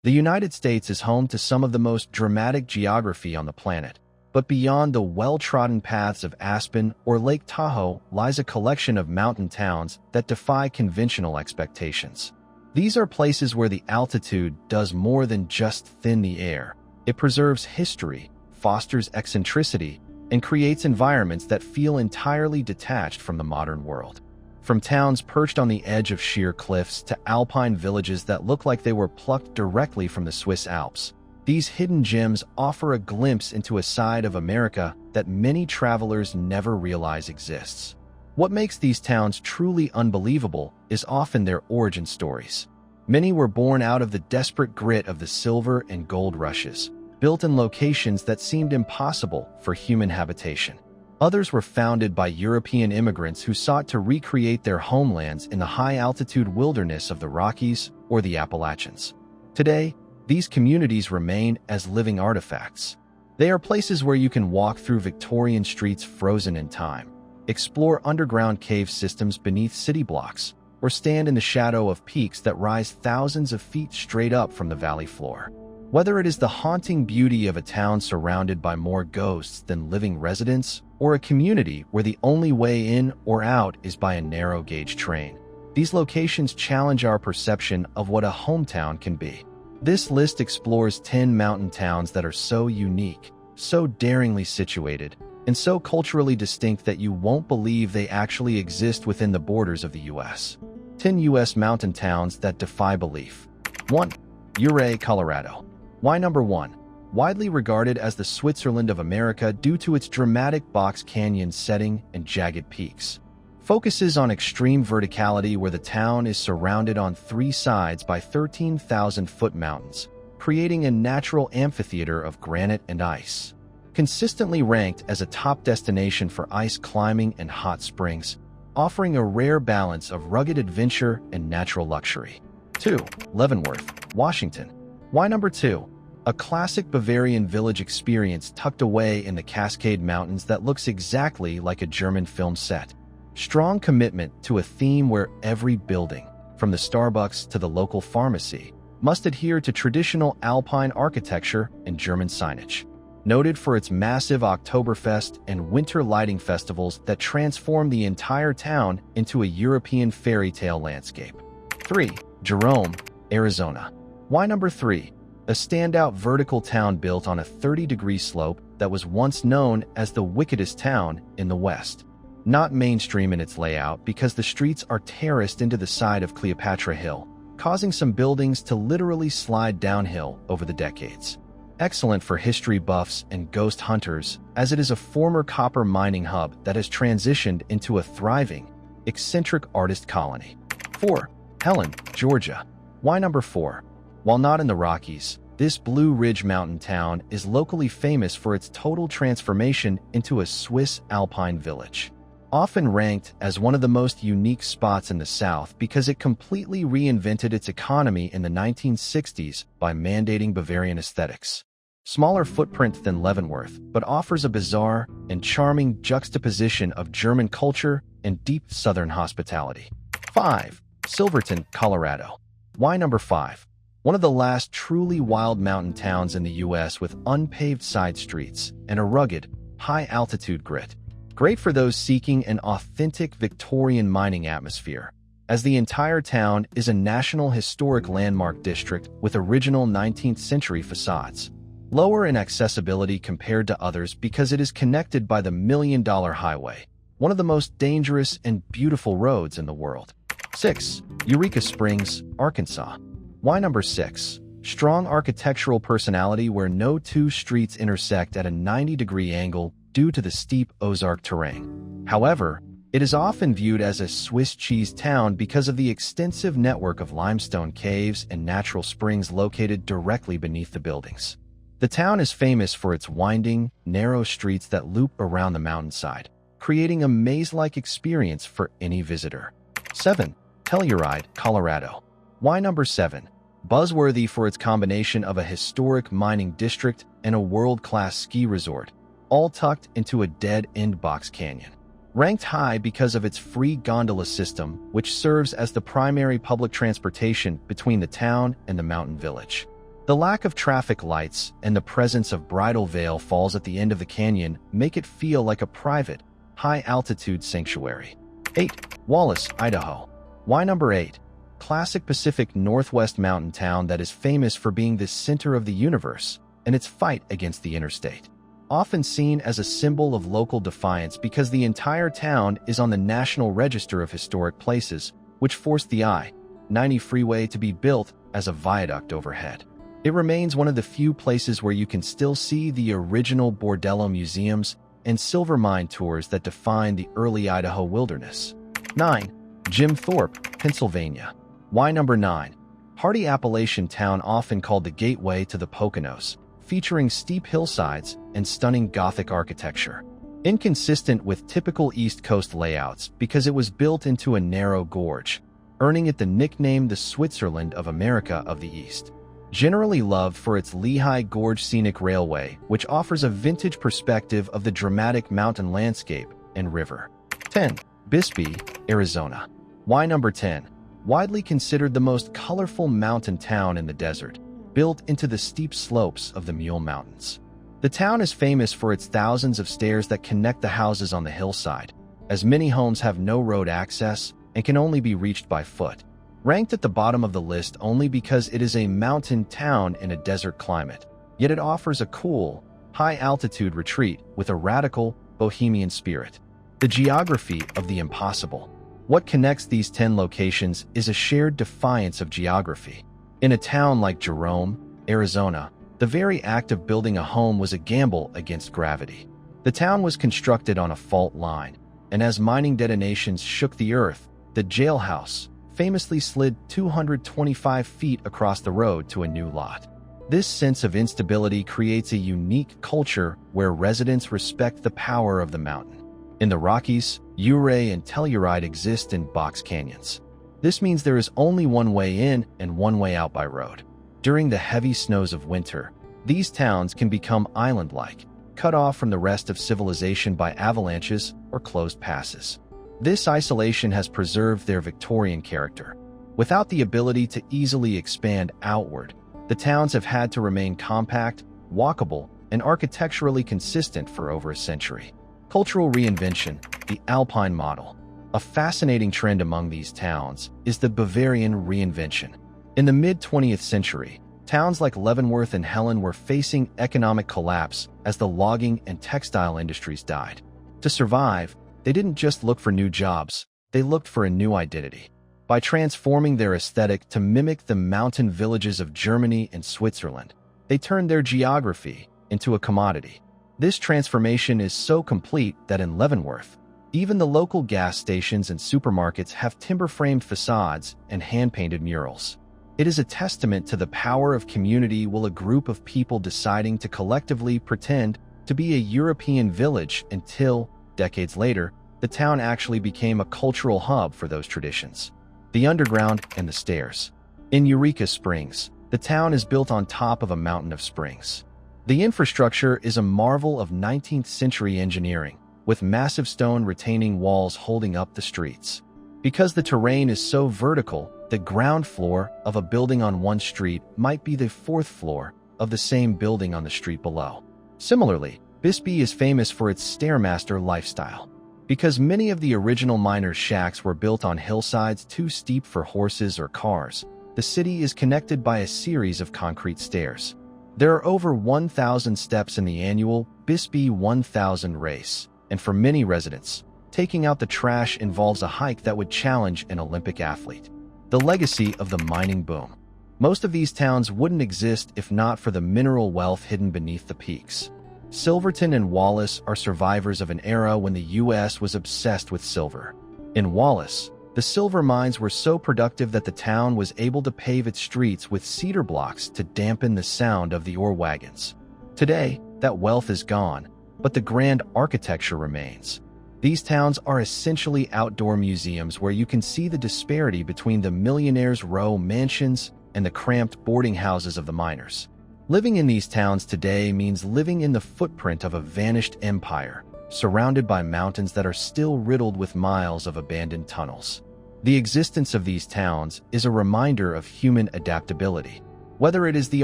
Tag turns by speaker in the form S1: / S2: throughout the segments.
S1: The United States is home to some of the most dramatic geography on the planet, but beyond the well-trodden paths of Aspen or Lake Tahoe lies a collection of mountain towns that defy conventional expectations. These are places where the altitude does more than just thin the air. It preserves history, fosters eccentricity, and creates environments that feel entirely detached from the modern world. From towns perched on the edge of sheer cliffs to alpine villages that look like they were plucked directly from the Swiss Alps, these hidden gems offer a glimpse into a side of America that many travelers never realize exists. What makes these towns truly unbelievable is often their origin stories. Many were born out of the desperate grit of the silver and gold rushes, built in locations that seemed impossible for human habitation. Others were founded by European immigrants who sought to recreate their homelands in the high-altitude wilderness of the Rockies or the Appalachians. Today, these communities remain as living artifacts. They are places where you can walk through Victorian streets frozen in time, explore underground cave systems beneath city blocks, or stand in the shadow of peaks that rise thousands of feet straight up from the valley floor. Whether it is the haunting beauty of a town surrounded by more ghosts than living residents, or a community where the only way in or out is by a narrow-gauge train, these locations challenge our perception of what a hometown can be. This list explores 10 mountain towns that are so unique, so daringly situated, and so culturally distinct that you won't believe they actually exist within the borders of the U.S. 10 U.S. mountain towns that defy belief. 1. Ouray, Colorado. Why number 1? Widely regarded as the Switzerland of America due to its dramatic box canyon setting and jagged peaks. Focuses on extreme verticality where the town is surrounded on 3 sides by 13,000-foot mountains, creating a natural amphitheater of granite and ice. Consistently ranked as a top destination for ice climbing and hot springs, offering a rare balance of rugged adventure and natural luxury. 2. Leavenworth, Washington. Why number 2? A classic Bavarian village experience tucked away in the Cascade Mountains that looks exactly like a German film set. Strong commitment to a theme where every building, from the Starbucks to the local pharmacy, must adhere to traditional Alpine architecture and German signage. Noted for its massive Oktoberfest and winter lighting festivals that transform the entire town into a European fairy tale landscape. 3. Jerome, Arizona. Why number 3? A standout vertical town built on a 30-degree slope that was once known as the wickedest town in the West. Not mainstream in its layout because the streets are terraced into the side of Cleopatra Hill, causing some buildings to literally slide downhill over the decades. Excellent for history buffs and ghost hunters, as it is a former copper mining hub that has transitioned into a thriving, eccentric artist colony. 4. Helen, Georgia. Why number 4? While not in the Rockies, this Blue Ridge mountain town is locally famous for its total transformation into a Swiss alpine village. Often ranked as one of the most unique spots in the South because it completely reinvented its economy in the 1960s by mandating Bavarian aesthetics. Smaller footprint than Leavenworth, but offers a bizarre and charming juxtaposition of German culture and deep Southern hospitality. 5. Silverton, Colorado. Why number 5? One of the last truly wild mountain towns in the U.S. with unpaved side streets and a rugged, high-altitude grit. Great for those seeking an authentic Victorian mining atmosphere, as the entire town is a National Historic Landmark district with original 19th century facades. Lower in accessibility compared to others because it is connected by the $1 Million Highway, one of the most dangerous and beautiful roads in the world. 6. Eureka Springs, Arkansas. Why number 6? Strong architectural personality where no 2 streets intersect at a 90-degree angle due to the steep Ozark terrain. However, it is often viewed as a Swiss cheese town because of the extensive network of limestone caves and natural springs located directly beneath the buildings. The town is famous for its winding, narrow streets that loop around the mountainside, creating a maze-like experience for any visitor. 7. Telluride, Colorado. Why number 7? Buzzworthy for its combination of a historic mining district and a world-class ski resort, all tucked into a dead-end box canyon. Ranked high because of its free gondola system, which serves as the primary public transportation between the town and the mountain village. The lack of traffic lights and the presence of bridal veil falls at the end of the canyon make it feel like a private, high-altitude sanctuary. 8. Wallace, Idaho. Why number 8? Classic Pacific Northwest mountain town that is famous for being the center of the universe and its fight against the interstate. Often seen as a symbol of local defiance because the entire town is on the National Register of Historic Places, which forced the I-90 freeway to be built as a viaduct overhead. It remains one of the few places where you can still see the original Bordello museums and silver mine tours that define the early Idaho wilderness. 9. Jim Thorpe, Pennsylvania. Why number 9? Hardy Appalachian town often called the gateway to the Poconos, featuring steep hillsides and stunning Gothic architecture. Inconsistent with typical East Coast layouts because it was built into a narrow gorge, earning it the nickname the Switzerland of America of the East. Generally loved for its Lehigh Gorge Scenic Railway, which offers a vintage perspective of the dramatic mountain landscape and river. 10. Bisbee, Arizona. Why number 10? Widely considered the most colorful mountain town in the desert, built into the steep slopes of the Mule Mountains. The town is famous for its thousands of stairs that connect the houses on the hillside, as many homes have no road access and can only be reached by foot. Ranked at the bottom of the list only because it is a mountain town in a desert climate, yet it offers a cool, high-altitude retreat with a radical, bohemian spirit. The geography of the impossible. What connects these 10 locations is a shared defiance of geography. In a town like Jerome, Arizona, the very act of building a home was a gamble against gravity. The town was constructed on a fault line, and as mining detonations shook the earth, the jailhouse famously slid 225 feet across the road to a new lot. This sense of instability creates a unique culture where residents respect the power of the mountain. In the Rockies, Ouray and Telluride exist in box canyons. This means there is only one way in and one way out by road. During the heavy snows of winter, these towns can become island-like, cut off from the rest of civilization by avalanches or closed passes. This isolation has preserved their Victorian character. Without the ability to easily expand outward, the towns have had to remain compact, walkable, and architecturally consistent for over a century. Cultural reinvention, the Alpine model. A fascinating trend among these towns is the Bavarian reinvention. In the mid-20th century, towns like Leavenworth and Helen were facing economic collapse as the logging and textile industries died. To survive, they didn't just look for new jobs, they looked for a new identity. By transforming their aesthetic to mimic the mountain villages of Germany and Switzerland, they turned their geography into a commodity. This transformation is so complete that in Leavenworth, even the local gas stations and supermarkets have timber-framed facades and hand-painted murals. It is a testament to the power of community while a group of people deciding to collectively pretend to be a European village until, decades later, the town actually became a cultural hub for those traditions. The underground and the stairs. In Eureka Springs, the town is built on top of a mountain of springs. The infrastructure is a marvel of 19th century engineering, with massive stone retaining walls holding up the streets. Because the terrain is so vertical, the ground floor of a building on one street might be the fourth floor of the same building on the street below. Similarly, Bisbee is famous for its stairmaster lifestyle. Because many of the original miners' shacks were built on hillsides too steep for horses or cars, the city is connected by a series of concrete stairs. There are over 1,000 steps in the annual Bisbee 1000 race, and for many residents, taking out the trash involves a hike that would challenge an Olympic athlete. The legacy of the mining boom. Most of these towns wouldn't exist if not for the mineral wealth hidden beneath the peaks. Silverton and Wallace are survivors of an era when the U.S. was obsessed with silver. In Wallace, the silver mines were so productive that the town was able to pave its streets with cedar blocks to dampen the sound of the ore wagons. Today, that wealth is gone, but the grand architecture remains. These towns are essentially outdoor museums where you can see the disparity between the millionaires' row mansions and the cramped boarding houses of the miners. Living in these towns today means living in the footprint of a vanished empire, surrounded by mountains that are still riddled with miles of abandoned tunnels. The existence of these towns is a reminder of human adaptability. Whether it is the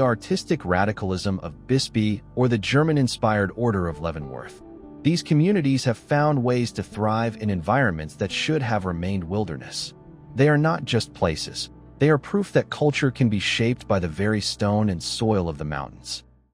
S1: artistic radicalism of Bisbee or the German-inspired Order of Leavenworth, these communities have found ways to thrive in environments that should have remained wilderness. They are not just places. They are proof that culture can be shaped by the very stone and soil of the mountains.